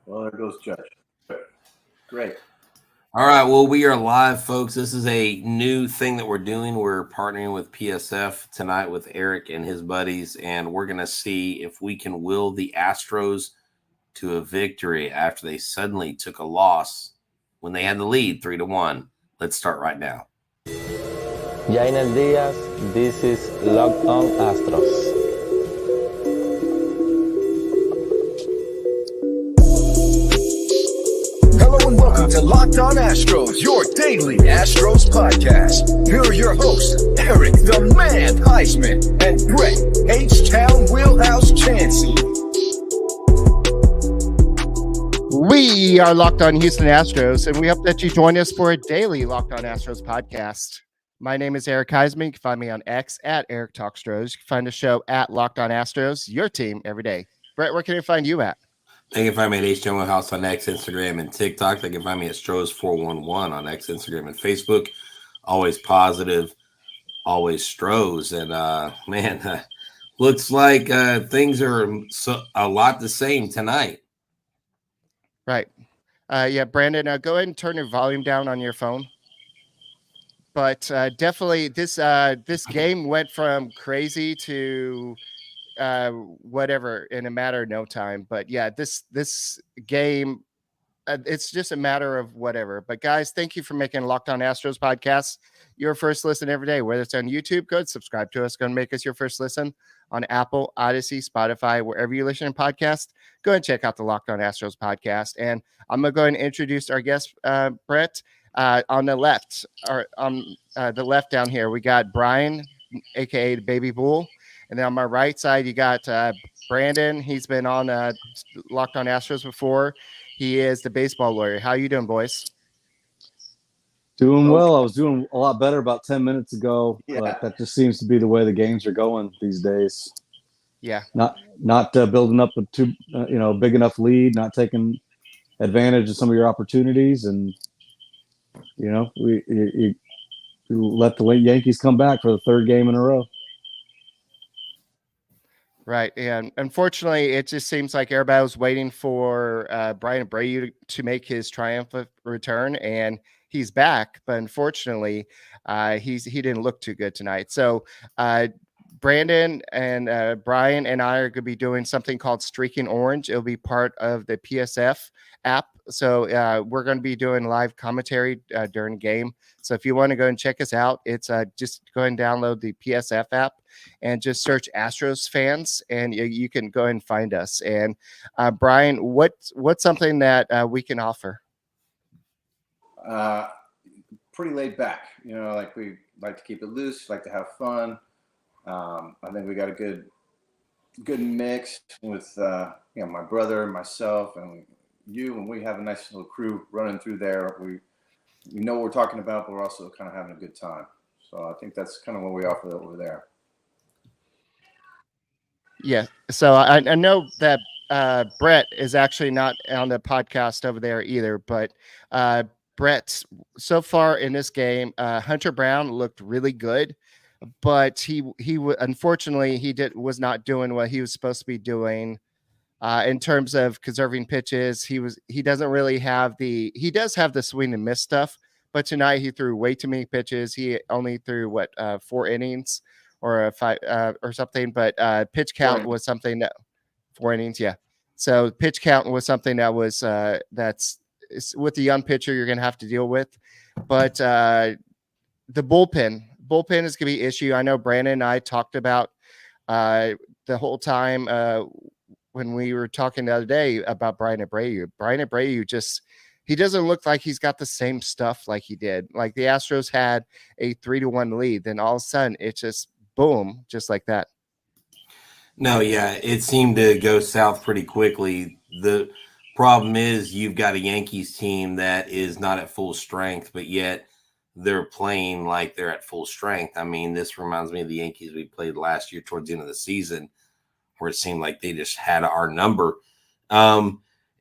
Well, there goes Judge. Great. All right. Well, we are live, folks. This is a new thing that we're doing. We're partnering with PSF tonight with Eric and his buddies, and we're going to see if we can will the Astros to a victory after they suddenly took a loss when they had the lead 3-1. Let's start right now. Buenos días. This is Locked On Astros. Hello and welcome to Locked On Astros, your daily Astros podcast. Here are your hosts, Eric the Man Huysman and Brett H-Town Wheelhouse Chancey. We are Locked On Houston Astros, and we hope that you join us for a daily Locked On Astros podcast. My name is Eric Huysman. You can find me on X at Eric Talkstros. You can find the show at Locked On Astros, your team every day. Brett, where can I find you at? They can find me at H-Town Wheelhouse on X, Instagram, and TikTok. They can find me at Stros411 on X, Instagram, and Facebook. Always positive, always Stros. And, looks like things are a lot the same tonight. Right. Yeah, Brandon, go ahead and turn your volume down on your phone. But definitely this game went from crazy to whatever in a matter of no time. But yeah, this game, it's just a matter of whatever. But guys, thank you for making Locked On Astros podcast your first listen every day. Whether it's on YouTube, go ahead, subscribe to us. Go and make us your first listen on Apple, Odyssey, Spotify, wherever you listen to podcasts. Go ahead and check out the Locked On Astros podcast. And I'm gonna go ahead and introduce our guest, Brett. On the left, or on the left down here, we got Brian, aka the Baby Bull, and then on my right side, you got Brandon. He's been on Locked On Astros before. He is the baseball lawyer. How you doing, boys? Doing well. I was doing a lot better about 10 minutes ago, Yeah. but that just seems to be the way the games are going these days. Yeah, Not building up a big enough lead, not taking advantage of some of your opportunities, and you let the Yankees come back for the third game in a row. right. And unfortunately, it just seems like everybody was waiting for Brian Abreu to make his triumphant return, and he's back. But unfortunately, he didn't look too good tonight. So Brandon and Brian and I are going to be doing something called Streaking Orange. It'll be part of the PSF app. So we're going to be doing live commentary during the game. So if you want to go and check us out, it's just go ahead and download the PSF app and just search Astros fans, and you can go and find us. And Brian, what's something that we can offer? Pretty laid back. Like we like to keep it loose, like to have fun. I think we got a good mix with my brother, myself, and you, and we have a nice little crew running through there. We know what we're talking about, but we're also kind of having a good time. So I think that's kind of what we offer over there. Yeah. So I know that Brett is actually not on the podcast over there either, but Brett, so far in this game, Hunter Brown looked really good, but he unfortunately was not doing what he was supposed to be doing in terms of conserving pitches. He doesn't really have he does have the swing and miss stuff, but tonight he threw way too many pitches. He only threw 4 innings or 5 or something, but pitch count was something that 4 innings. Yeah. So pitch count was something that was that's with the young pitcher you're going to have to deal with, but the bullpen is going to be an issue. I know Brandon and I talked about the whole time when we were talking the other day about Brian Abreu. Brian Abreu he doesn't look like he's got the same stuff like he did. Like the Astros had a 3-1 lead, then all of a sudden it's just boom, just like that. No, yeah, it seemed to go south pretty quickly. The problem is you've got a Yankees team that is not at full strength, but yet they're playing like they're at full strength. I mean, this reminds me of the Yankees we played last year towards the end of the season, where it seemed like they just had our number.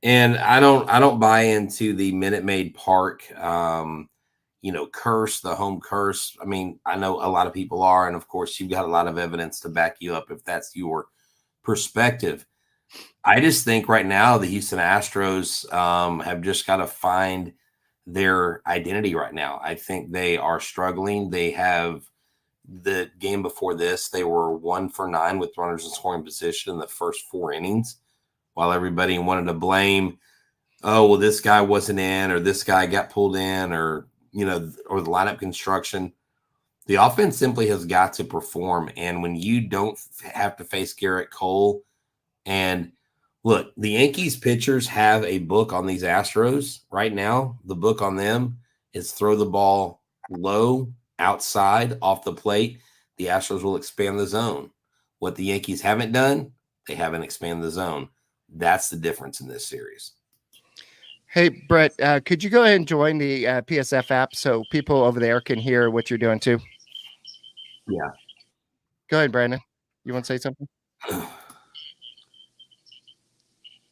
And I don't buy into the Minute Maid Park, curse, the home curse. I mean, I know a lot of people are, and of course you've got a lot of evidence to back you up if that's your perspective. I just think right now the Houston Astros have just got to find their identity right now. I think they are struggling. They have the game before this, they were 1 for 9 with runners in scoring position in the first 4 innings, while everybody wanted to blame, oh, well, this guy wasn't in, or this guy got pulled in, or, or the lineup construction. The offense simply has got to perform. And when you don't have to face Garrett Cole, and look, the Yankees pitchers have a book on these Astros right now. The book on them is throw the ball low, outside, off the plate. The Astros will expand the zone. What the Yankees haven't done, they haven't expanded the zone. That's the difference in this series. Hey, Brett, could you go ahead and join the PSF app so people over there can hear what you're doing too? Yeah. Go ahead, Brandon. You want to say something?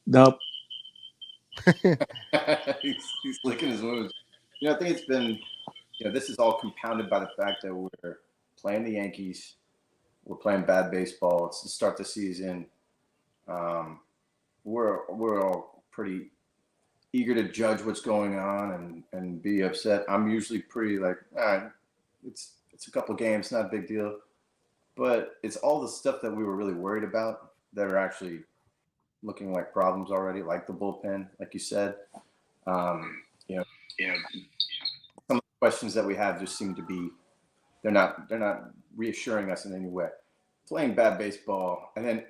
Nope. he's licking his wounds. I think it's been, this is all compounded by the fact that we're playing the Yankees. We're playing bad baseball. It's to start the season. We're all pretty eager to judge what's going on and be upset. I'm usually pretty like, it's a couple games, not a big deal. But it's all the stuff that we were really worried about that are actually looking like problems already, like the bullpen, like you said. Some of the questions that we have just seem to be, they're not reassuring us in any way. Playing bad baseball and then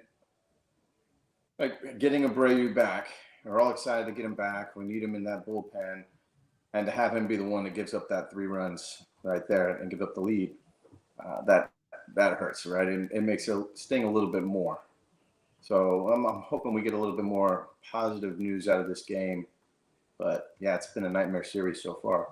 like getting Abreu back. We're all excited to get him back. We need him in that bullpen, and to have him be the one that gives up that 3 runs right there and give up the lead, that hurts, right? And it makes it sting a little bit more. So I'm hoping we get a little bit more positive news out of this game. But yeah, it's been a nightmare series so far.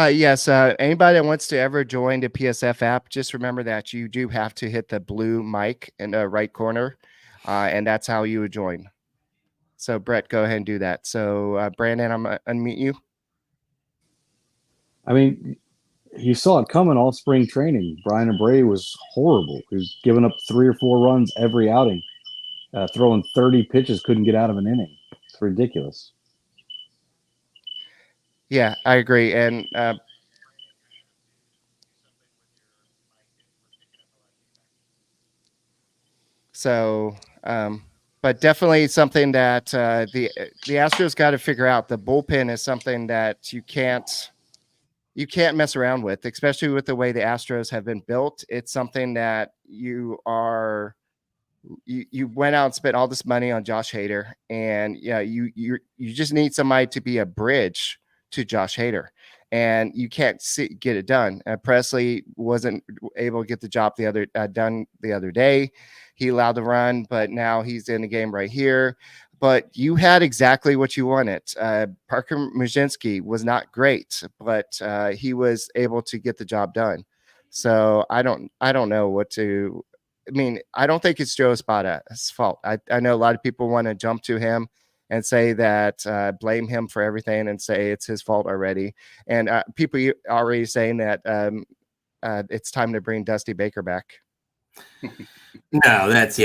Yes. Anybody that wants to ever join the PSF app, just remember that you do have to hit the blue mic in the right corner, and that's how you would join. So, Brett, go ahead and do that. So, Brandon, I'm going to unmute you. I mean, you saw it coming all spring training. Brian Abreu was horrible. He was giving up 3 or 4 runs every outing, throwing 30 pitches, couldn't get out of an inning. It's ridiculous. Yeah, I agree. And but definitely something that the Astros got to figure out. The bullpen is something that you can't mess around with, especially with the way the Astros have been built. It's something that you went out and spent all this money on Josh Hader, and you just need somebody to be a bridge to Josh Hader, and you can't get it done. Presley wasn't able to get the job done the other day. He allowed the run, but now he's in the game right here. But you had exactly what you wanted. Parker Muzzinski was not great, but he was able to get the job done. So I don't know what to. I mean, I don't think it's Joe Espada's fault. I know a lot of people want to jump to him and say that, blame him for everything and say it's his fault already. And people are already saying that it's time to bring Dusty Baker back. No, that's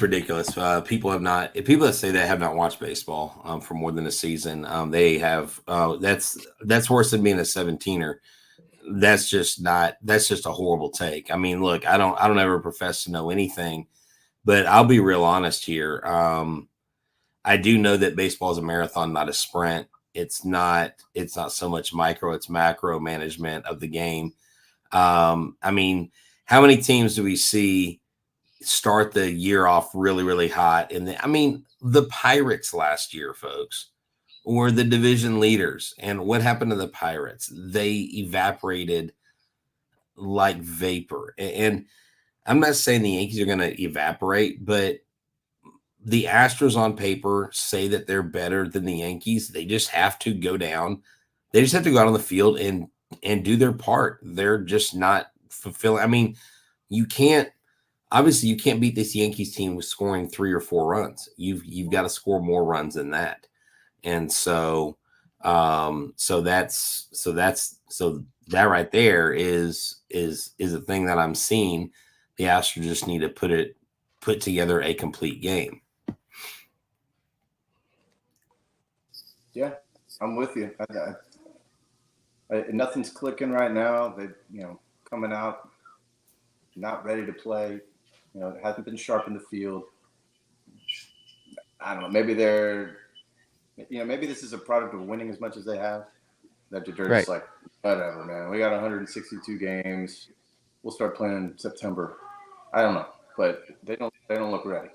ridiculous. People that say that have not watched baseball for more than a season. They have that's worse than being a 17er. That's just a horrible take. I mean, look, I don't ever profess to know anything, but I'll be real honest here. I do know that baseball is a marathon, not a sprint. It's not so much micro, it's macro management of the game. I mean, how many teams do we see start the year off really, really hot? And the Pirates last year, folks, were the division leaders. And what happened to the Pirates? They evaporated like vapor. And I'm not saying the Yankees are going to evaporate, but the Astros on paper say that they're better than the Yankees. They just have to go down. They just have to go out on the field and do their part. They're just not fulfilling. I mean, you can't beat this Yankees team with scoring 3 or 4 runs. You've got to score more runs than that. And so that right there is a thing that I'm seeing. The Astros just need to put it put together a complete game. Yeah, I'm with you. Nothing's clicking right now. They, coming out not ready to play. It hasn't been sharp in the field. I don't know. Maybe maybe this is a product of winning as much as they have. That they're just like, whatever, man. We got 162 games. We'll start playing in September. I don't know, but they don't look ready.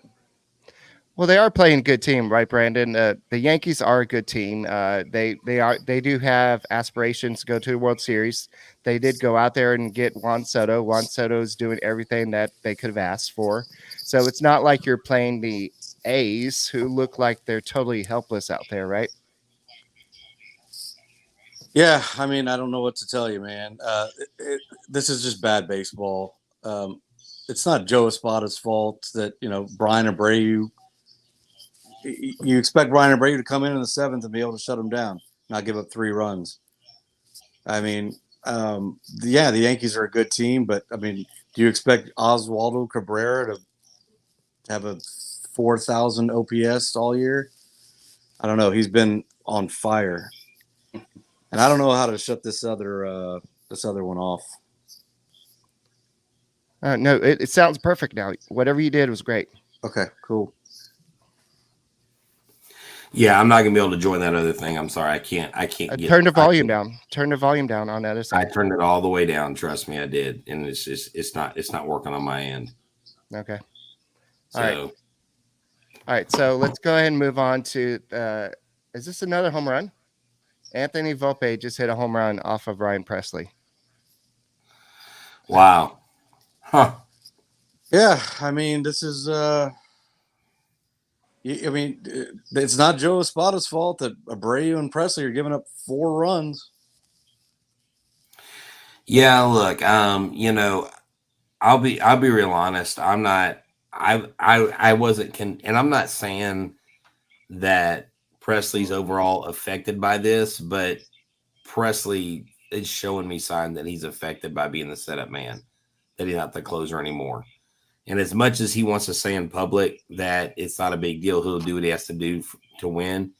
Well, they are playing a good team, right, Brandon? The Yankees are a good team. They do have aspirations to go to the World Series. They did go out there and get Juan Soto. Juan Soto is doing everything that they could have asked for. So it's not like you're playing the A's, who look like they're totally helpless out there, right? Yeah, I mean, I don't know what to tell you, man. This is just bad baseball. It's not Joe Espada's fault that Brian Abreu. You expect Brian Abreu to come in the seventh and be able to shut him down, not give up 3 runs. I mean, the Yankees are a good team, but I mean, do you expect Oswaldo Cabrera to have a 4,000 OPS all year? I don't know. He's been on fire, and I don't know how to shut this other one off. No, it sounds perfect now. Whatever you did was great. Okay, cool. Yeah, I'm not gonna be able to join that other thing. I'm sorry, I can't Turn the volume down. Turn the volume down on the other side. I turned it all the way down. Trust me, I did, and it's not working on my end. Okay. So, All right. So let's go ahead and move on to. Is this another home run? Anthony Volpe just hit a home run off of Ryan Presley. wow, huh? Yeah, I mean, this is. I mean, it's not Joe Espada's fault that Abreu and Presley are giving up 4 runs. Yeah, look, I'll be real honest. I'm not. I wasn't. And I'm not saying that Presley's overall affected by this, but Presley is showing me signs that he's affected by being the setup man, that he's not the closer anymore. And as much as he wants to say in public that it's not a big deal, he'll do what he has to do to win.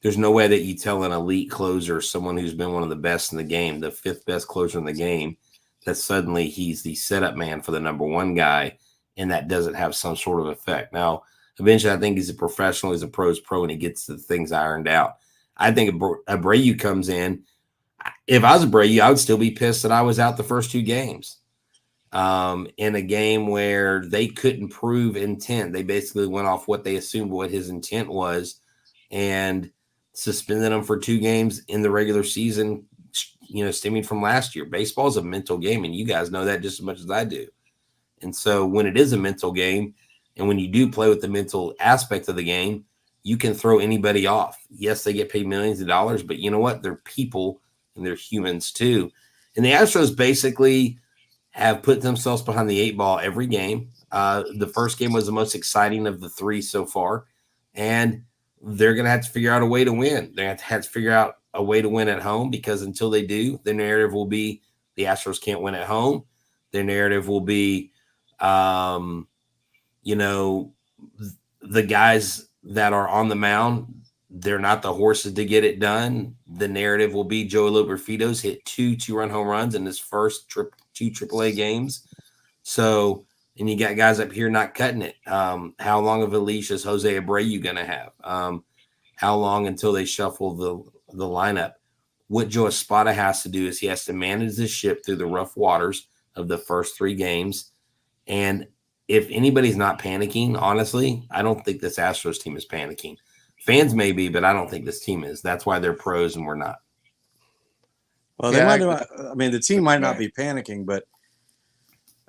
There's no way that you tell an elite closer, someone who's been one of the best in the game, the 5th best closer in the game, that suddenly he's the setup man for the number 1 guy, and that doesn't have some sort of effect. Now, eventually, I think he's a professional, he's a pro's pro, and he gets the things ironed out. I think Abreu comes in. If I was Abreu, I would still be pissed that I was out the first 2 games. In a game where they couldn't prove intent. They basically went off what they assumed what his intent was and suspended him for 2 games in the regular season, stemming from last year. Baseball is a mental game, and you guys know that just as much as I do. And so when it is a mental game, and when you do play with the mental aspect of the game, you can throw anybody off. Yes, they get paid millions of dollars, but you know what? They're people, and they're humans too. And the Astros basically have put themselves behind the 8 ball every game. The first game was the most exciting of the 3 so far, and they're going to have to figure out a way to win. They have to figure out a way to win at home, because until they do, the narrative will be the Astros can't win at home. Their narrative will be, the guys that are on the mound, they're not the horses to get it done. The narrative will be Joey Loberfito's hit 2 2-run home runs in his first 2 AAA games. So, and you got guys up here not cutting it. How long of a leash is Jose Abreu going to have? How long until they shuffle the lineup? What Joe Espada has to do is he has to manage the ship through the rough waters of the first 3 games. And if anybody's not panicking, honestly, I don't think this Astros team is panicking. Fans may be, but I don't think this team is. That's why they're pros and we're not. Well, they might. I mean, the team might not be panicking, but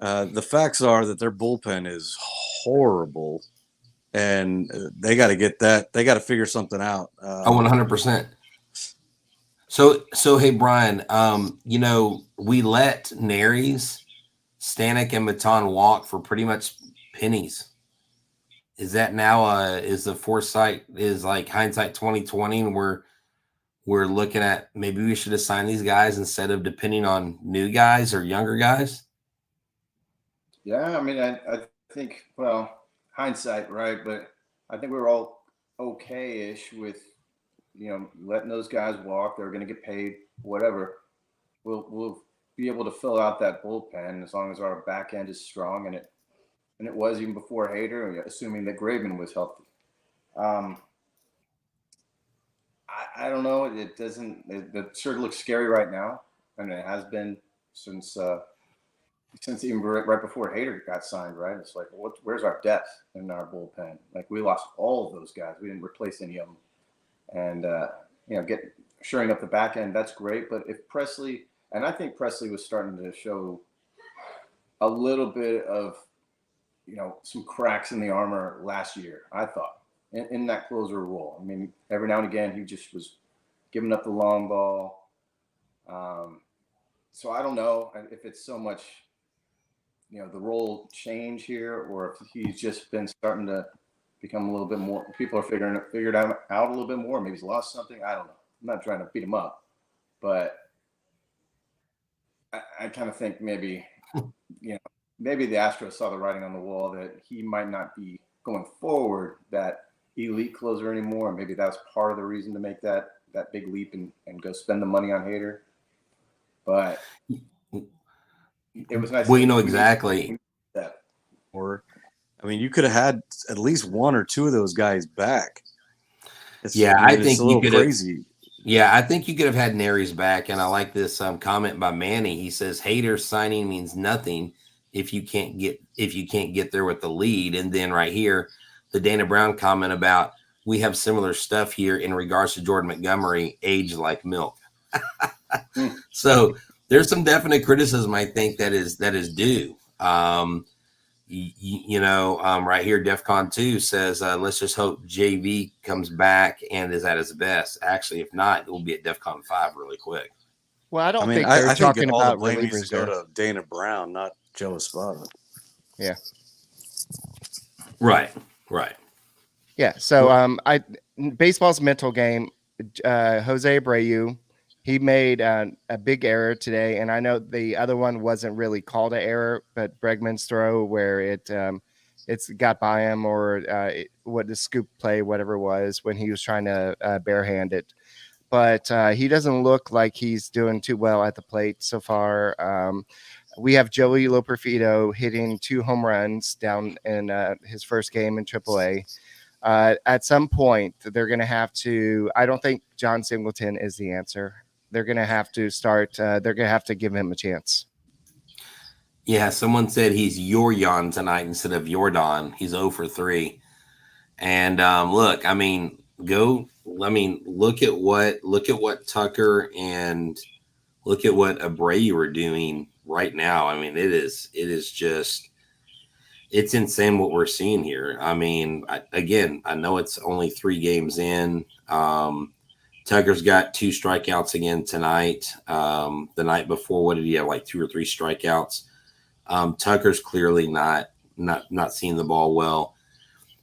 the facts are that their bullpen is horrible, and they got to get that. They got to figure something out. 100%. So hey, Brian, we let Neris, Stanek, and Matan walk for pretty much pennies. Is that now is the foresight is like hindsight 2020, and we're looking at maybe we should assign these guys instead of depending on new guys or younger guys? Yeah, I mean, I think, well, hindsight, right? But I think we were all okay-ish with, letting those guys walk. They're going to get paid, whatever. We'll be able to fill out that bullpen as long as our back end is strong, and it was even before Hader, assuming that Graveman was healthy. I don't know. It doesn't. It sure looks scary right now, and it has been since even right before Hader got signed. Right? It's like, where's our depth in our bullpen? Like, we lost all of those guys. We didn't replace any of them, and get shoring up the back end. That's great. But if Presley, and I think Presley was starting to show a little bit of, some cracks in the armor last year, I thought, in that closer role. I mean, every now and again, he just was giving up the long ball. So I don't know if it's so much, the role change here, or if he's just been starting to become a little bit more, people are figured out a little bit more. Maybe he's lost something. I don't know. I'm not trying to beat him up, but I kind of think maybe the Astros saw the writing on the wall that he might not be going forward that elite closer anymore. Maybe that's part of the reason to make that big leap and go spend the money on Hader. But it was nice. Well, exactly. That. Or, I mean, you could have had at least one or two of those guys back. I think you could crazy. Yeah, I think you could have had Neris back, and I like this comment by Manny. He says Hader signing means nothing if you can't get there with the lead. And then right here, the Dana Brown comment about we have similar stuff here in regards to Jordan Montgomery, aged like milk. So there's some definite criticism, I think, that is due. Right here, DEFCON 2 says, let's just hope JV comes back and is at his best. Actually, if not, it will be at DEFCON 5 really quick. Well, I think they're talking about all the blame needs relievers to go to Dana Brown, not Joe Espada. Yeah. Right. Yeah. So baseball's mental game. Jose Abreu, he made a big error today, and I know the other one wasn't really called an error, but Bregman's throw where it's got by him, or what the scoop play, whatever it was, when he was trying to barehand it. But he doesn't look like he's doing too well at the plate so far. We have Joey Loperfido hitting 2 home runs down in his first game in AAA. At some point, they're going to have to – I don't think John Singleton is the answer. They're going to have to start they're going to have to give him a chance. Yeah, someone said he's your Jan tonight instead of your Don. He's 0 for 3. And look at what Tucker and look at what Abreu are doing right now. I mean, it is just, it's insane what we're seeing here. I mean, I know it's only 3 games in. Tucker's got 2 strikeouts again tonight. The night before, what did he have? Like 2 or 3 strikeouts. Tucker's clearly not seeing the ball well.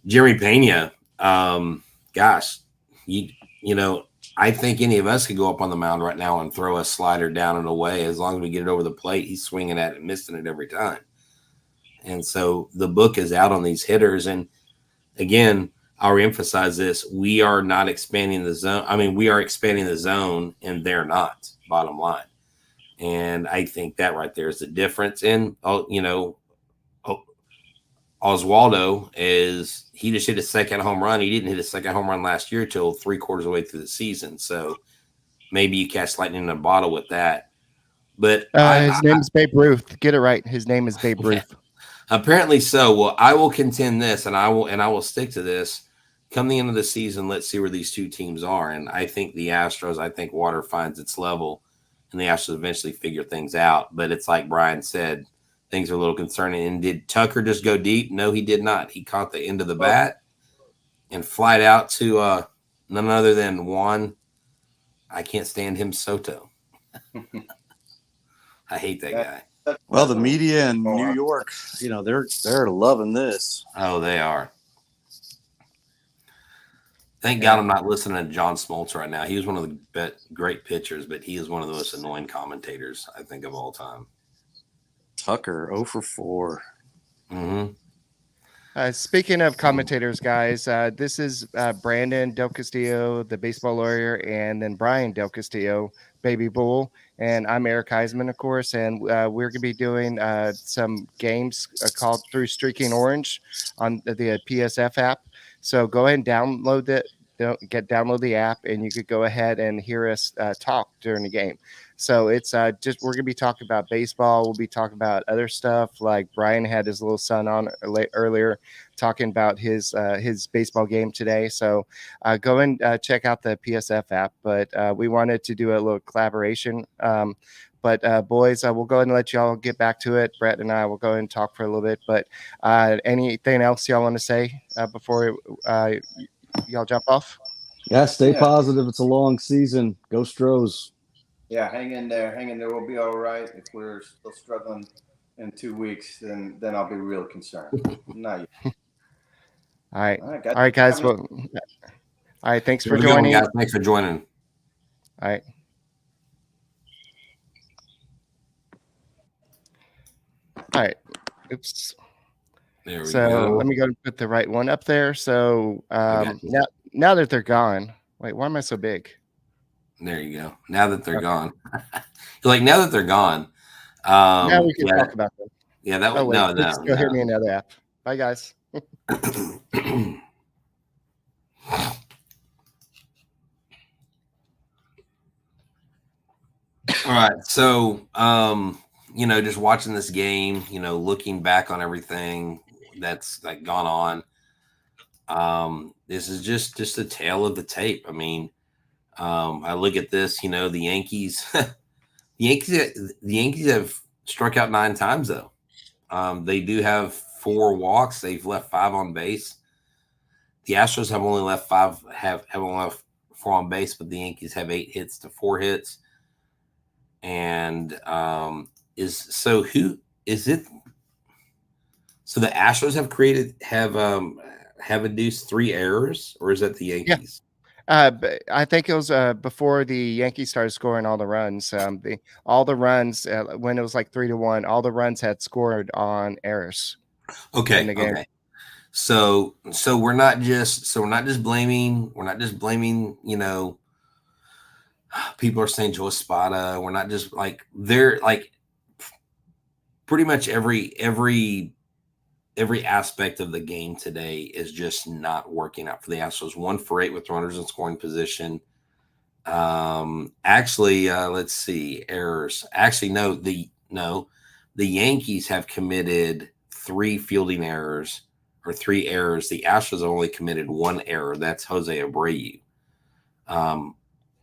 Jeremy Pena, gosh, I think any of us could go up on the mound right now and throw a slider down and away. As long as we get it over the plate, he's swinging at it, missing it every time. And so the book is out on these hitters. And again, I'll reemphasize this. We are not expanding the zone. I mean, we are expanding the zone and they're not, bottom line. And I think that right there is the difference. And, Oswaldo he just hit his second home run. He didn't hit his second home run last year till 3/4 of the way through the season. So maybe you catch lightning in a bottle with that. But his name is Babe Ruth. Get it right. His name is Babe Ruth. Apparently so. Well, I will contend this, and I will stick to this. Come the end of the season, let's see where these two teams are. And I think the Astros, water finds its level, and the Astros eventually figure things out. But it's like Brian said, things are a little concerning. And did Tucker just go deep? No, he did not. He caught the end of the bat and flied out to none other than Juan. I can't stand him, Soto. I hate that guy. Well, the media in New York, they're loving this. Oh, they are. Thank God I'm not listening to John Smoltz right now. He was one of the great pitchers, but he is one of the most annoying commentators, I think, of all time. Tucker, 0 for 4. Mm-hmm. Speaking of commentators, guys, this is Brandon Del Castillo, the baseball lawyer, and then Brian Del Castillo, Baby Bull, and I'm Eric Huysman, of course, and we're going to be doing some games called Through Streaking Orange on the PSF app. So go ahead and download download the app, and you could go ahead and hear us talk during the game. So it's just we're gonna be talking about baseball. We'll be talking about other stuff, like Brian had his little son on earlier talking about his baseball game today. So go and check out the PSF app. But we wanted to do a little collaboration. But boys, we'll go ahead and let y'all get back to it. Brett and I will go ahead and talk for a little bit. But anything else y'all want to say before y'all jump off? Yeah, stay positive. It's a long season. Go Stros. Yeah, hang in there. We'll be all right. If we're still struggling in 2 weeks, then I'll be real concerned. Not yet. All right, guys. Well, all right. Thanks for joining. Guys. Thanks for joining. All right. All right. Oops. There we So go. let me go and put the right one up there. So now that they're gone, wait, why am I so big? There you go. Now that they're gone. Like, now that they're gone. Now we can talk about them. Yeah, that was let's go hit me another app. Bye, guys. All right. So, just watching this game, looking back on everything that's like gone on. This is just a tale of the tape. I mean, I look at this, the Yankees, the Yankees have struck out 9 times though. They do have 4 walks. They've left 5 on base. The Astros have only left 5, have only left 4 on base, but the Yankees have 8 hits to 4 hits. And so the Astros have induced 3 errors, or is that the Yankees? But I think it was before the Yankees started scoring all the runs. All the runs when it was like 3-1, all the runs had scored on errors. Okay. In the game. Okay. So we're not just blaming. We're not just blaming. People are saying Joe Espada. We're not just like they're like pretty much every aspect of the game today is just not working out for the Astros. 1 for 8 with runners in scoring position. Let's see, errors. Actually, the Yankees have committed 3 fielding errors or 3 errors. The Astros have only committed 1 error. That's Jose Abreu.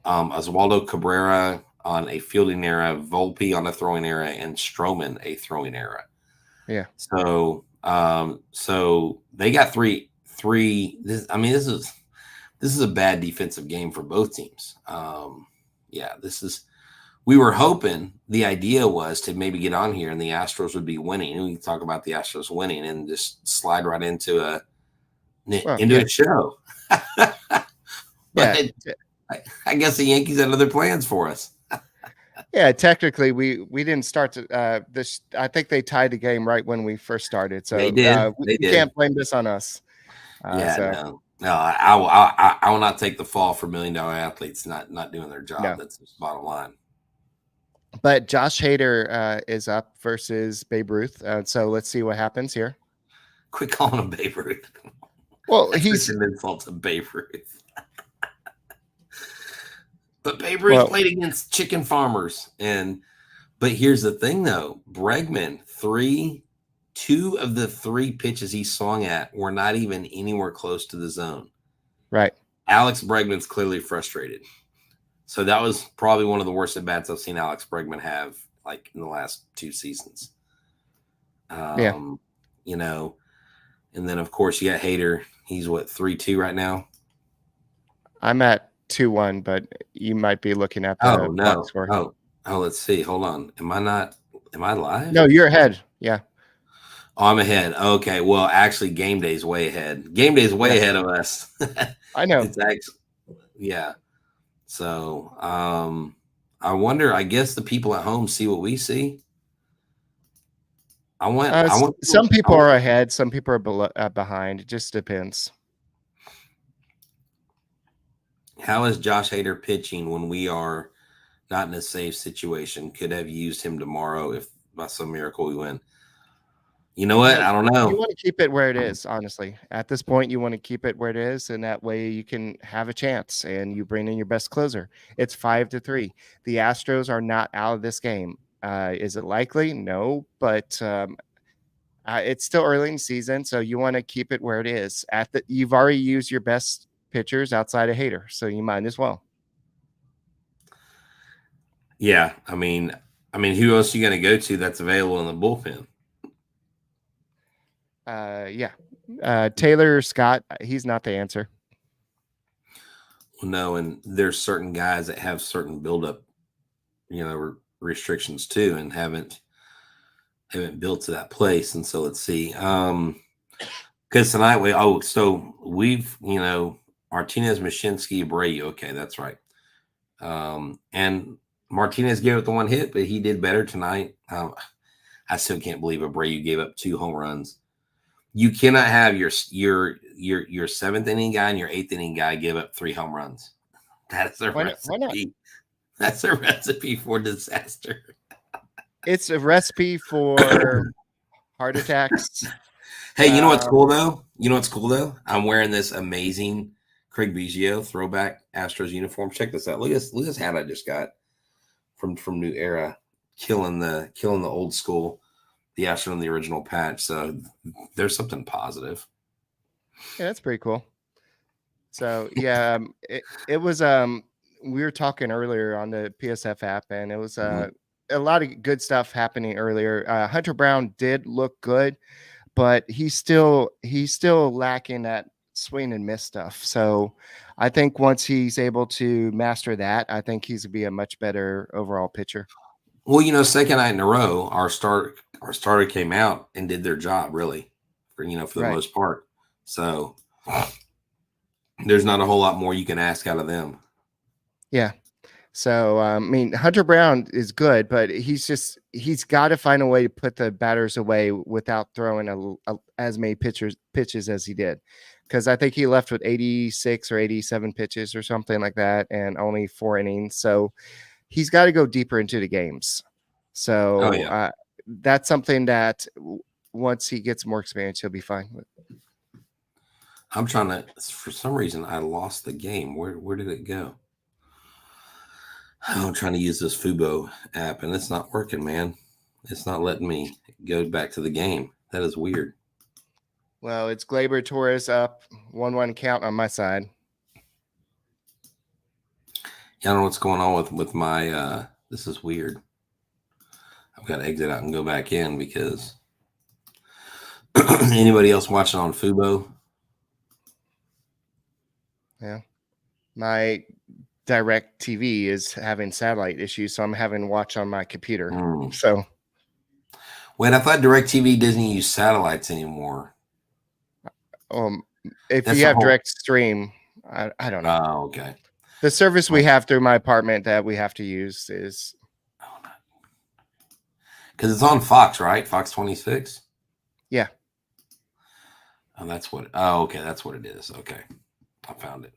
Oswaldo Cabrera on a fielding error, Volpe on a throwing error, and Stroman a throwing error. Yeah. So they got 3. This is a bad defensive game for both teams. We were hoping, the idea was to maybe get on here and the Astros would be winning. And we can talk about the Astros winning and just slide right into a show. But I guess the Yankees had other plans for us. Yeah, technically we didn't start to this. I think they tied the game right when we first started. So they did. We can't blame this on us. No, I will not take the fall for $1 million athletes not doing their job. No. That's the bottom line. But Josh Hader is up versus Babe Ruth. So let's see what happens here. Quit calling him Babe Ruth. Well, he's an insult to Babe Ruth. But Babe Ruth played against chicken farmers. But here's the thing, though. Bregman, 2 of the 3 pitches he swung at were not even anywhere close to the zone. Right. Alex Bregman's clearly frustrated. So that was probably one of the worst at-bats I've seen Alex Bregman have, like, in the last 2 seasons. And then, of course, you got Hader. He's, 3-2 right now? I'm at 2-1, but you might be looking at the box score. Oh, let's see. Hold on. Am I live? No, you're ahead. Yeah. Oh, I'm ahead. Okay. Well, actually, game day's way ahead. Game day's way ahead of us. I know. It's actually, yeah. So, I wonder, I guess the people at home see what we see. Some people are ahead, some people are behind. It just depends. How is Josh Hader pitching when we are not in a safe situation? Could have used him tomorrow if by some miracle we win. You know what? I don't know. You want to keep it where it is, honestly. At this point, you want to keep it where it is, and that way you can have a chance and you bring in your best closer. It's 5-3. The Astros are not out of this game. Is it likely? No, but it's still early in the season, so you want to keep it where it is. You've already used your best pitchers outside of Hader, so you might as well. Yeah, I mean, who else are you going to go to that's available in the bullpen? Taylor Scott, he's not the answer. Well, no, and there's certain guys that have certain buildup, restrictions too, and haven't built to that place. And so let's see, because tonight we've Martinez, Mashinsky, Abreu. Okay, that's right. And Martinez gave up the one hit, but he did better tonight. I still can't believe Abreu gave up 2 home runs. You cannot have your 7th inning guy and your 8th inning guy give up 3 home runs. That's a recipe. Why not? That's a recipe for disaster. It's a recipe for heart attacks. Hey, you know what's cool though? I'm wearing this amazing Craig Biggio throwback Astros uniform. Check this out. Look at this hat I just got from New Era, killing the old school. The Astros on the original patch. So there's something positive. Yeah, that's pretty cool. So yeah, it was we were talking earlier on the PSF app, and it was a lot of good stuff happening earlier. Hunter Brown did look good, but he's still lacking that swing and miss stuff. So I think once he's able to master that, I think he's gonna be a much better overall pitcher. Well, second night in a row, our starter came out and did their job really, for the most part. So there's not a whole lot more you can ask out of them. Yeah. So Hunter Brown is good, but he's got to find a way to put the batters away without throwing as many pitches as he did, because I think he left with 86 or 87 pitches or something like that, and only 4 innings. So he's got to go deeper into the games. So that's something that once he gets more experience, he'll be fine with. I'm trying to, for some reason, I lost the game. Where did it go? I'm trying to use this Fubo app, and it's not working, man. It's not letting me go back to the game. That is weird. Well, it's Gleyber Torres up 1-1 count on my side. I don't know what's going on with my this is weird. I've got to exit out and go back in because anybody else watching on Fubo? Yeah. My Direct TV is having satellite issues, so I'm having to watch on my computer. So wait, I thought Direct TV doesn't use satellites anymore. If you have direct stream, I don't know. Oh, okay. The service we have through my apartment that we have to use is because it's on Fox, right? Fox 26. Yeah. Oh, that's what. Oh, okay, that's what it is. Okay, I found it.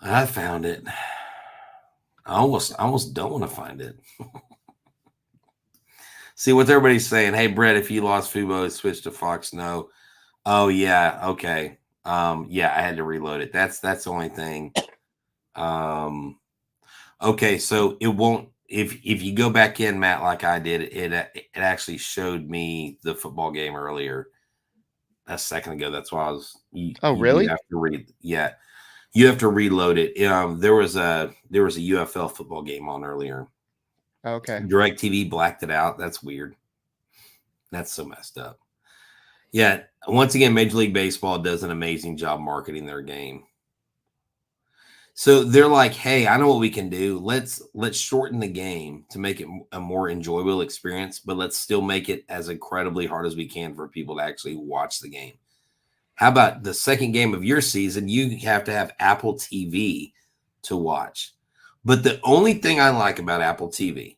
I almost don't want to find it. See what everybody's saying. Hey, Brett, if you lost Fubo, switch to Fox. No. Oh yeah. Okay. Yeah, I had to reload it. That's the only thing. Okay, so it won't. If you go back in, Matt, like I did, it actually showed me the football game earlier. A second ago. That's why I was. Really? You have to read. Yeah, you have to reload it. There was a UFL football game on earlier. Okay. DirecTV blacked it out. That's weird. That's so messed up. Yeah. Once again, Major League Baseball does an amazing job marketing their game. So they're like, hey, I know what we can do. Let's shorten the game to make it a more enjoyable experience, but let's still make it as incredibly hard as we can for people to actually watch the game. How about the second game of your season? You have to have Apple TV to watch. But the only thing I like about Apple TV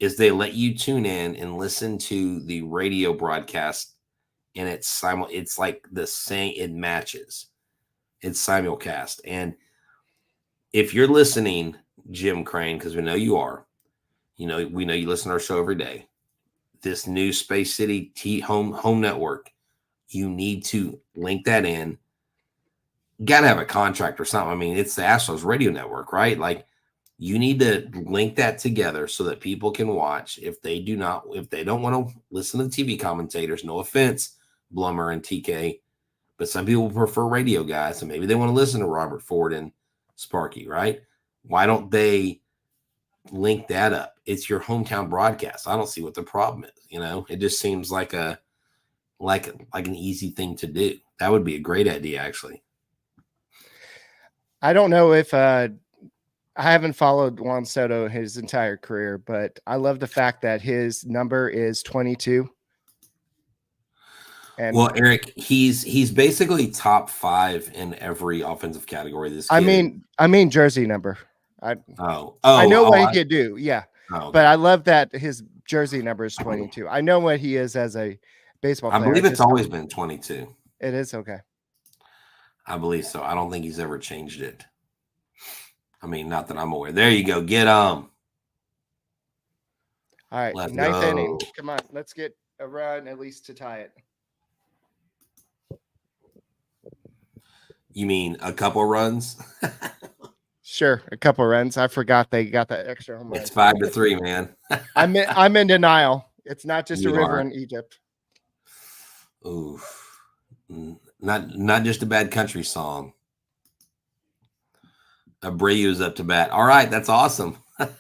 is they let you tune in and listen to the radio broadcast, and it's like the same. It matches. It's simulcast, and if you're listening, Jim Crane, because we know you are, we know you listen to our show every day. This new Space City home network, you need to link that in. Got to have a contract or something. I mean, it's the Astros radio network, right? Like, you need to link that together so that people can watch. If they don't want to listen to the TV commentators, no offense, Blummer and TK, but some people prefer radio guys, and maybe they want to listen to Robert Ford and Sparky, right? Why don't they link that up? It's your hometown broadcast. I don't see what the problem is. It just seems like an easy thing to do. That would be a great idea, actually. I don't know if I haven't followed Juan Soto his entire career, but I love the fact that his number is 22. And well, Eric, he's basically top 5 in every offensive category. This kid. I mean jersey number. I know what he could do. Yeah. Oh, okay. But I love that his jersey number is 22. I know what he is as a baseball player. I believe it's always been 22. It is? Okay. I believe so. I don't think he's ever changed it. I mean, not that I'm aware. There you go. Get All right. Let's Ninth go. inning. Come on. Let's get a run at least to tie it. You mean a couple runs? Sure, a couple runs. I forgot they got that extra home run. It's 5-3, man. I'm in denial. It's not just You a river are. in Egypt. Ooh, not just a bad country song. Abreu's up to bat. All right, that's awesome. I'm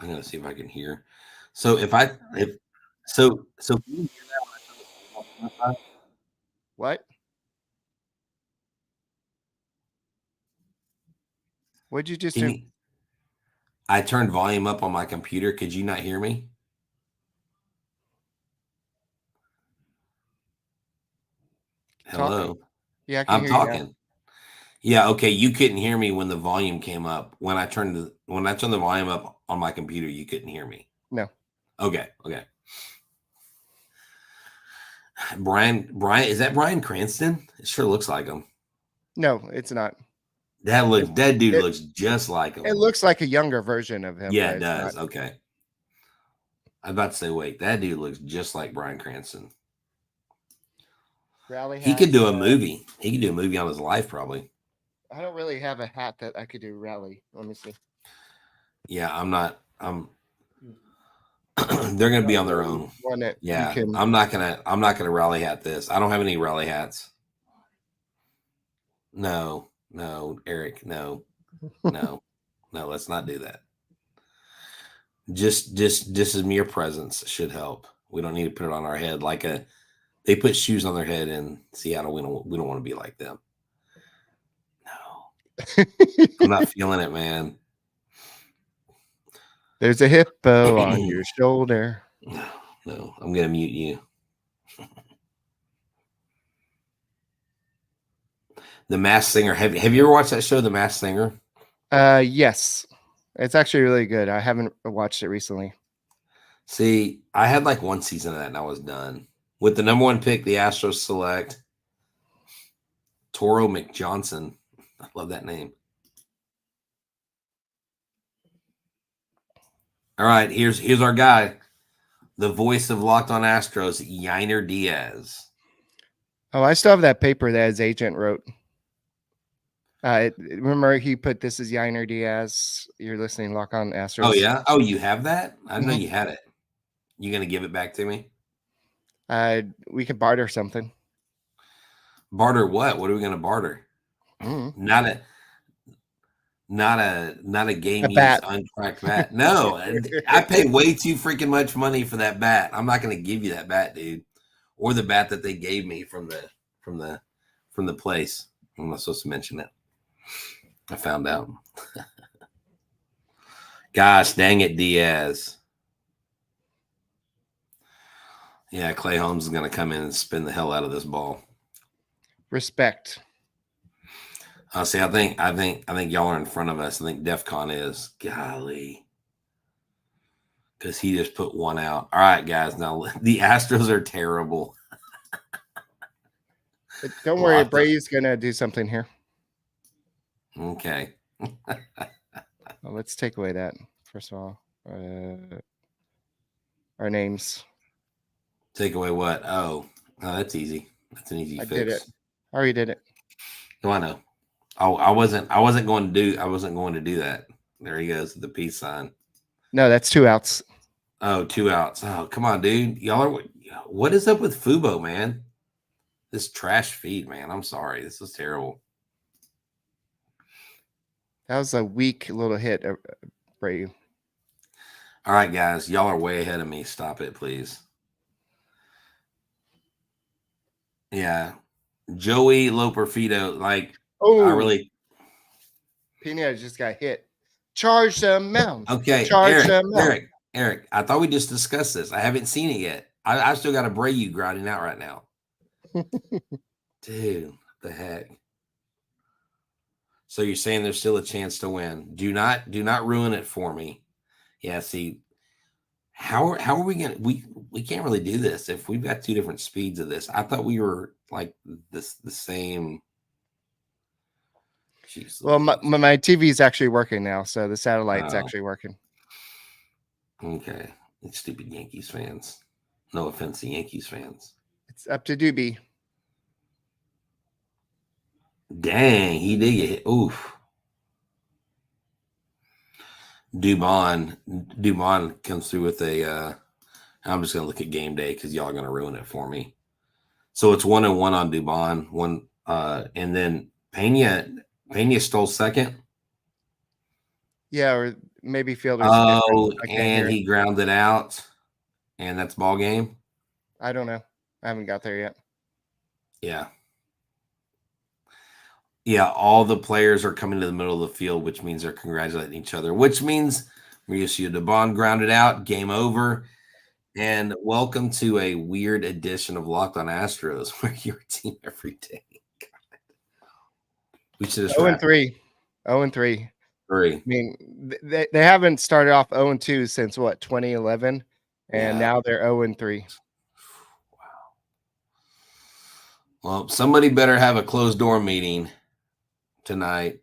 gonna see if I can hear. So What? What'd you just do? I turned volume up on my computer. Could you not hear me? Hello. Talking. Yeah, I can I'm hear you now. talking. Yeah, okay. You couldn't hear me when the volume came up. When I turned the volume up on my computer, you couldn't hear me. No. Okay. Brian, is that Bryan Cranston? It sure looks like him. No, it's not. That dude looks just like him. It looks like a younger version of him. Yeah, but it does. Okay. I'm about to say, wait, that dude looks just like Bryan Cranston. He could do a movie. He could do a movie on his life, probably. I don't really have a hat that I could do rally. Let me see. Yeah, they're gonna be on their own. One that Yeah, you can, I'm not gonna rally hat this. I don't have any rally hats. No, Eric, no, let's not do that. Just as mere presence should help. We don't need to put it on our head like they put shoes on their head in Seattle. We don't want to be like them. No, I'm not feeling it, man. There's a hippo on your shoulder. No, I'm gonna mute you. The Masked Singer. Have you ever watched that show, The Masked Singer? Yes. It's actually really good. I haven't watched it recently. See, I had like one season of that and I was done. With the number 1 pick, the Astros select Toro McJohnson. I love that name. All right, here's our guy, the voice of Locked On Astros, Yainer Diaz. Oh, I still have that paper that his agent wrote. Remember he put this is Yainer Diaz. You're listening, Lock On Astros. Oh yeah. Oh, you have that? I didn't know you had it. You gonna give it back to me? We could barter something. Barter what? What are we gonna barter? Mm-hmm. Not a game used bat. uncracked bat. No, I pay way too freaking much money for that bat. I'm not gonna give you that bat, dude, or the bat that they gave me from the place. I'm not supposed to mention it. I found out. Gosh, dang it, Diaz. Yeah, Clay Holmes is going to come in and spin the hell out of this ball. Respect. See, I think y'all are in front of us. I think DEFCON is. Golly. Because he just put one out. All right, guys. Now the Astros are terrible. Don't worry, Brady's gonna do something here. Okay. Well, let's take away that first of all. Our names. Take away what? Oh, that's easy. That's an easy I fix. did it. I already did it. No, I know. Oh, I wasn't going to do that. There he goes, the peace sign. No, that's 2 outs. Oh, 2 outs. Oh, come on, dude. Y'all are. What is up with Fubo, man? This trash feed, man. I'm sorry. This is terrible. That was a weak little hit, Brady. All right, guys. Y'all are way ahead of me. Stop it, please. Yeah. Joey Loperfido, like, I really. Pena just got hit. Charge the mound. Okay, Charge the mound. Eric, I thought we just discussed this. I haven't seen it yet. I still got a Brayu grinding out right now. Dude, what the heck? So you're saying there's still a chance to win. Do not ruin it for me. Yeah, see, how are we gonna we can't really do this if we've got 2 different speeds of this. I thought we were like the same. Jeez, Well, my TV is actually working now, so the satellite's actually working. Okay. It's stupid Yankees fans. No offense to Yankees fans. It's up to Doobie. Dang, he did get hit. Oof. Dubon comes through with a I'm just gonna look at game day because y'all are gonna ruin it for me. So it's 1-1 on Dubon. And then Pena stole second. Yeah, or maybe fielders. Oh, and he grounded out. And that's ball game. I don't know. I haven't got there yet. Yeah. Yeah, all the players are coming to the middle of the field, which means they're congratulating each other, which means Mauricio Dubon grounded out, game over. And welcome to a weird edition of Locked on Astros, where your team every day. God. We should have 0-3. 0-3. I mean, they haven't started off 0-2 since what, 2011? And now they're 0-3. Wow. Well, somebody better have a closed door meeting tonight.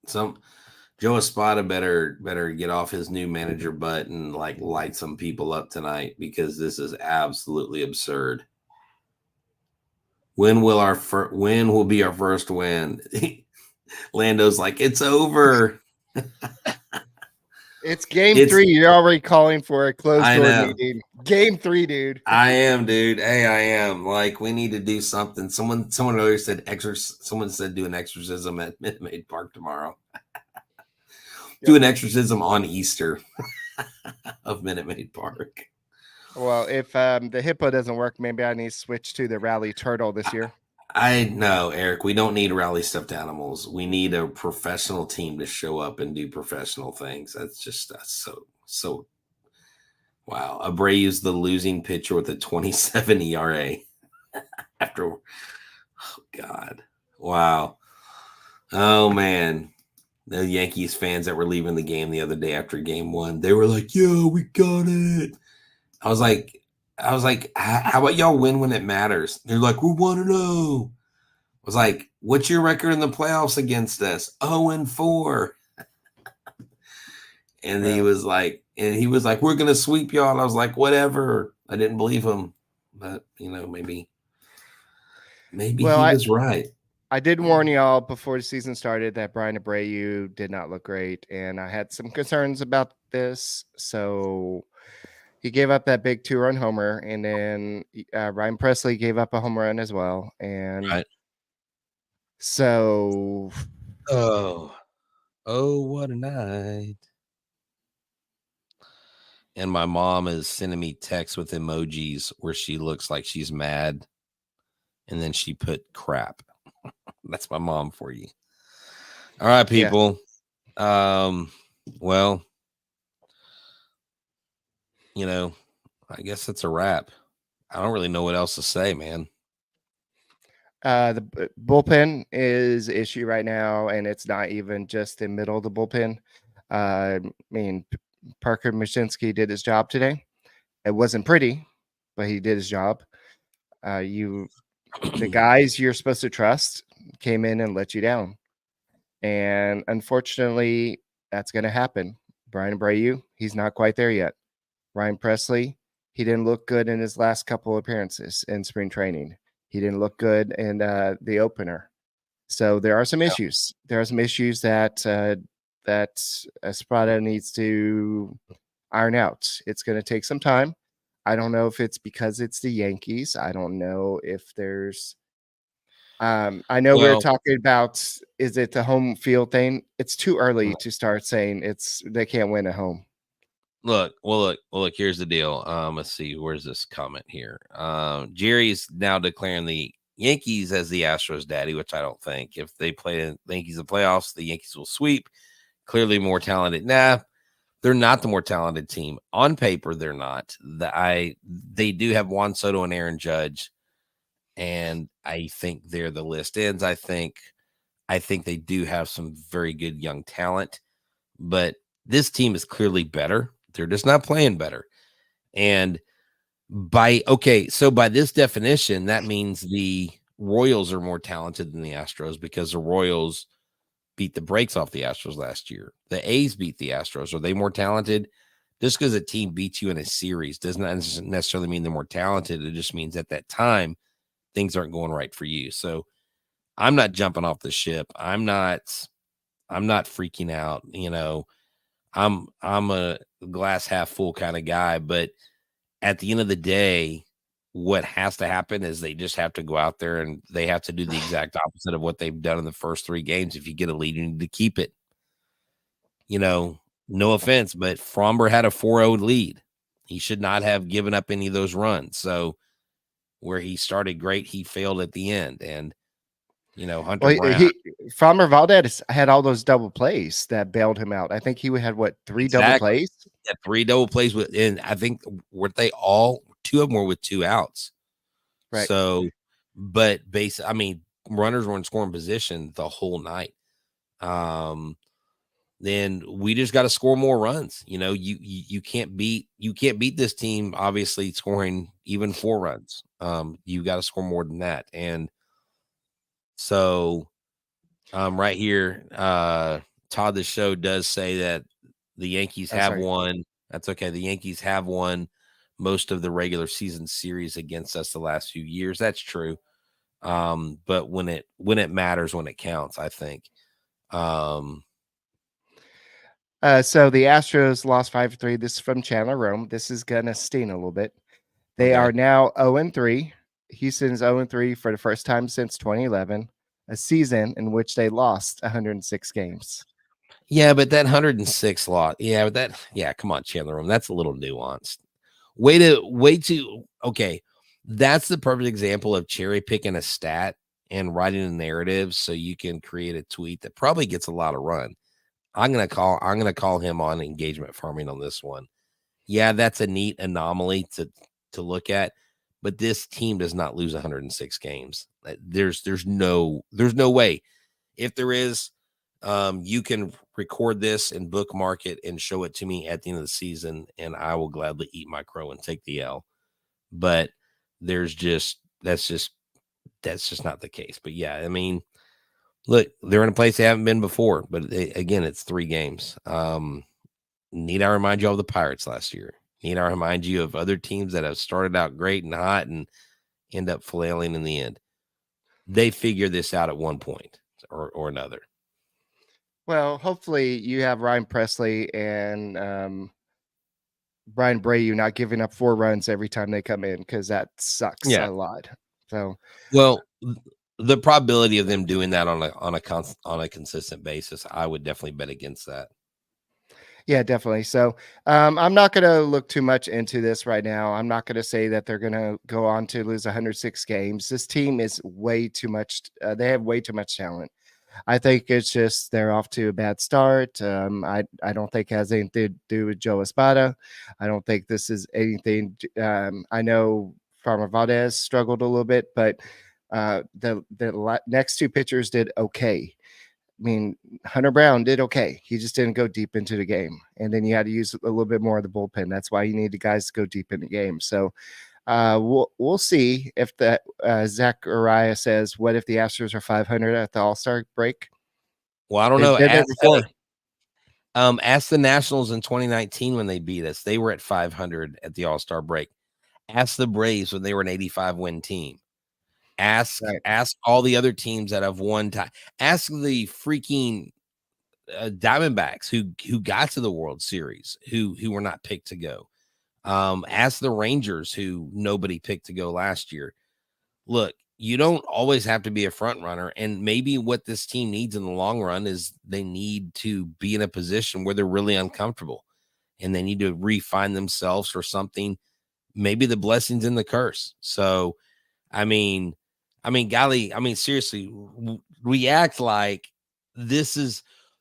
Joe Espada better get off his new manager butt and like light some people up tonight because this is absolutely absurd. When will be our first win? Lando's like, it's over. It's game 3. You're already calling for a closed door meeting. Game 3, dude. I am, dude. Hey, I am. Like, we need to do something. Someone earlier said someone said do an exorcism at Minute Maid Park tomorrow. Do an exorcism on Easter of Minute Maid Park. Well, if the hippo doesn't work, maybe I need to switch to the rally turtle this year. I know, Eric. We don't need rally stuffed animals. We need a professional team to show up and do professional things. That's so. Wow, Abreu's the losing pitcher with a 27 ERA. After, oh God, wow, oh man, the Yankees fans that were leaving the game the other day after game 1, they were like, "Yeah, we got it." I was like, how about y'all win when it matters? They're like, we're 1-0. I was like, what's your record in the playoffs against us? 0-4. And he was like, we're gonna sweep y'all. And I was like, whatever. I didn't believe him, but maybe he was right. I did warn y'all before the season started that Brian Abreu did not look great, and I had some concerns about this. So he gave up that big 2-run homer, and then Ryan Presley gave up a home run as well. And so, oh, what a night! And my mom is sending me texts with emojis where she looks like she's mad, and then she put crap. That's my mom for you. All right, people. Yeah. Well, I guess that's a wrap. I don't really know what else to say, man. The bullpen is issue right now, and it's not even just the middle of the bullpen. I mean, Parker Mashinsky did his job today. It wasn't pretty, but he did his job. The guys you're supposed to trust came in and let you down, and unfortunately, that's going to happen. Brian Abreu, he's not quite there yet. Ryan Presley, he didn't look good in his last couple appearances in spring training. He didn't look good in the opener. So there are some issues. There are some issues that Espada needs to iron out. It's going to take some time. I don't know if it's because it's the Yankees. I don't know if there's. I know we were talking about, is it the home field thing? It's too early to start saying they can't win at home. Look. Here's the deal. Let's see. Where's this comment here? Jerry's now declaring the Yankees as the Astros daddy, which I don't think. If they play the Yankees in playoffs, the Yankees will sweep. Clearly more talented. Nah, they're not the more talented team. On paper, they're not. They do have Juan Soto and Aaron Judge, and I think there the list ends. I think they do have some very good young talent, but this team is clearly better. They're just not playing better. And by this definition, that means the Royals are more talented than the Astros because the Royals beat the brakes off the Astros last year. The A's beat the Astros. Are they more talented? Just because a team beats you in a series does not necessarily mean they're more talented. It just means at that time, things aren't going right for you. So I'm not jumping off the ship. I'm not freaking out. I'm a glass half full kind of guy, but at the end of the day, what has to happen is they just have to go out there and they have to do the exact opposite of what they've done in the first 3 games. If you get a lead, you need to keep it. No offense, but Fromber had a 4-0 lead. He should not have given up any of those runs. So where he started great, he failed at the end. And Hunter Brown. Framber Valdez had all those double plays that bailed him out. I think he had 3 double plays? Yeah, 3 double plays and I think weren't they all 2 of them were with 2 outs. Right. So, but runners were in scoring position the whole night. Then we just got to score more runs. You can't beat this team obviously scoring even 4 runs. You got to score more than that. And so right here, Todd the Show does say that the Yankees have won. That's okay. The Yankees have won most of the regular season series against us the last few years. That's true. But when it matters, when it counts, I think. So the Astros lost 5-3. This is from Chandler Rome. This is gonna sting a little bit. They are now 0-3. Houston's 0-3 for the first time since 2011, a season in which they lost 106 games. Yeah, but that 106 lot. Yeah, but come on, Chandler Rome. That's a little nuanced. Okay. That's the perfect example of cherry picking a stat and writing a narrative so you can create a tweet that probably gets a lot of run. I'm gonna call him on engagement farming on this one. Yeah, that's a neat anomaly to look at, but this team does not lose 106 games. There's no way. If there is, you can record this and bookmark it and show it to me at the end of the season, and I will gladly eat my crow and take the L. But that's just not the case. But yeah, look, they're in a place they haven't been before, but again, it's 3 games. Need I remind you of the Pirates last year? Need I remind you of other teams that have started out great and hot and end up flailing in the end? They figure this out at one point or another. Well, hopefully you have Ryan Presley and Brian Abreu not giving up 4 runs every time they come in, because that sucks a lot. So, well, the probability of them doing that on a consistent basis, I would definitely bet against that. Yeah, definitely. So I'm not going to look too much into this right now. I'm not going to say that they're going to go on to lose 106 games. This team is way too much. They have way too much talent. I think it's just they're off to a bad start. I don't think it has anything to do with Joe Espada. I don't think this is anything. I know Farmer Valdez struggled a little bit, but Next two pitchers did okay. I mean, Hunter Brown did okay. He just didn't go deep into the game. And then you had to use a little bit more of the bullpen. That's why you need the guys to go deep in the game. So we'll see if the Zachariah says, what if the Astros are 500 at the All-Star break? Well, I don't They've know. been there before. Ask the Nationals in 2019 when they beat us. They were at 500 at the All-Star break. Ask the Braves when they were an 85-win team. Ask all the other teams that have won time. Ask the freaking Diamondbacks who got to the World Series, who were not picked to go. Ask the Rangers who nobody picked to go last year. Look, you don't always have to be a front runner, and maybe what this team needs in the long run is they need to be in a position where they're really uncomfortable, and they need to refine themselves for something. Maybe the blessing's in the curse. So, golly, seriously, we act like they're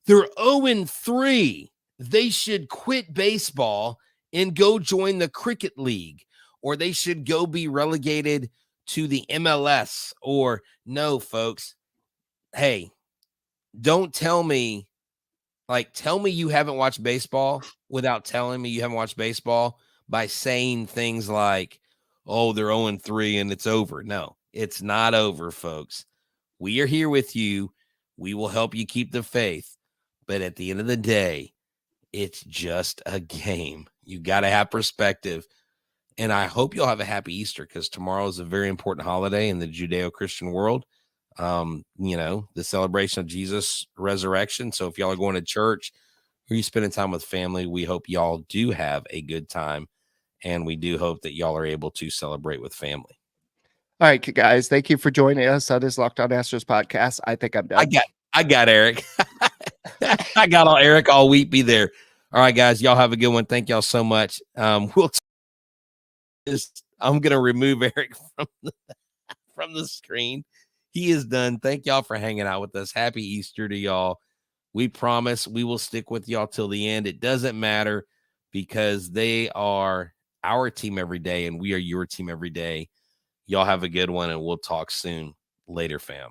0-3. They should quit baseball and go join the cricket league, or they should go be relegated to the MLS. Or no, folks. Hey, don't tell me you haven't watched baseball without telling me you haven't watched baseball by saying things like, oh, they're 0-3 and it's over. No, it's not over, folks. We are here with you. We will help you keep the faith. But at the end of the day, it's just a game. You got to have perspective. And I hope you'll have a happy Easter, because tomorrow is a very important holiday in the Judeo-Christian world. The celebration of Jesus' resurrection. So if y'all are going to church or you spending time with family, we hope y'all do have a good time. And we do hope that y'all are able to celebrate with family. All right, guys. Thank you for joining us on this Locked On Astros podcast. I think I'm done. I got Eric. I got Eric all weepy there. All right, guys. Y'all have a good one. Thank y'all so much. I'm going to remove Eric from the screen. He is done. Thank y'all for hanging out with us. Happy Easter to y'all. We promise we will stick with y'all till the end. It doesn't matter, because they are our team every day and we are your team every day. Y'all have a good one, and we'll talk soon. Later, fam.